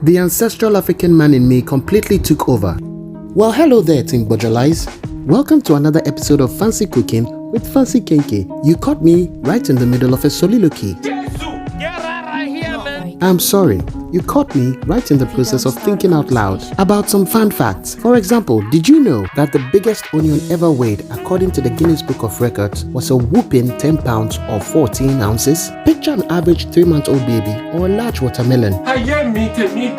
The ancestral African man in me completely took over. Well, hello there, Team Bojalize. Welcome to another episode of Fancy Cooking with Fancy Kenke. You caught me right in the middle of a soliloquy. I'm sorry, you caught me right in the process of thinking out loud about some fun facts. For example, did you know that the biggest onion ever weighed, according to the Guinness Book of Records, was a whooping 10 pounds or 14 ounces? Picture an average 3-month-old baby or a large watermelon.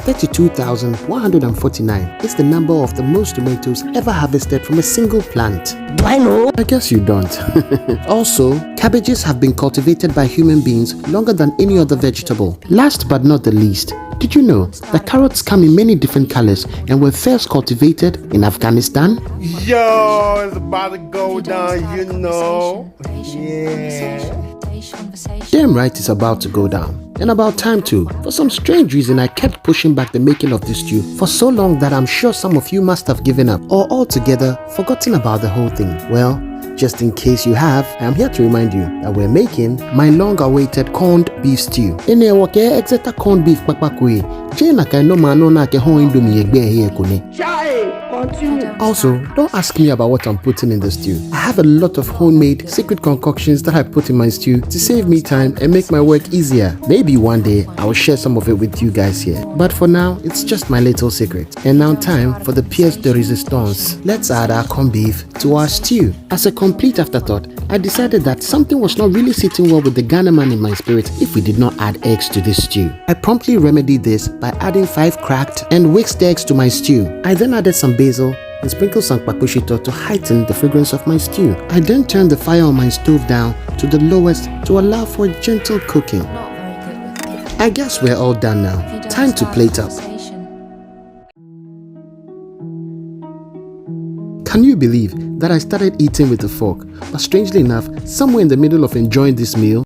32,149 is the number of the most tomatoes ever harvested from a single plant. I know. I guess you don't. Also, cabbages have been cultivated by human beings longer than any other vegetable. Last but not the least, did you know that carrots come in many different colors and were first cultivated in Afghanistan? Yo, it's about to go down, you know. Yeah. Damn right it's about to go down. And about time too. For some strange reason, I kept pushing back the making of this stew for so long that I'm sure some of you must have given up or altogether forgotten about the whole thing. Well, just in case you have, I'm here to remind you that we're making my long-awaited corned beef stew. Exeter corned beef Also, don't ask me about what I'm putting in the stew. I have a lot of homemade secret concoctions that I put in my stew to save me time and make my work easier. Maybe one day I will share some of it with you guys here. But for now, it's just my little secret. And now time for the pièce de résistance. Let's add our corned beef to our stew. As a complete afterthought, I decided that something was not really sitting well with the Ghana man in my spirit if we did not add eggs to this stew. I promptly remedied this by adding 5 cracked and whisked eggs to my stew. I then added some basil and sprinkled some pakushito to heighten the fragrance of my stew. I then turned the fire on my stove down to the lowest to allow for gentle cooking. I guess we're all done now. Time to plate up. Can you believe that I started eating with a fork, but strangely enough, somewhere in the middle of enjoying this meal,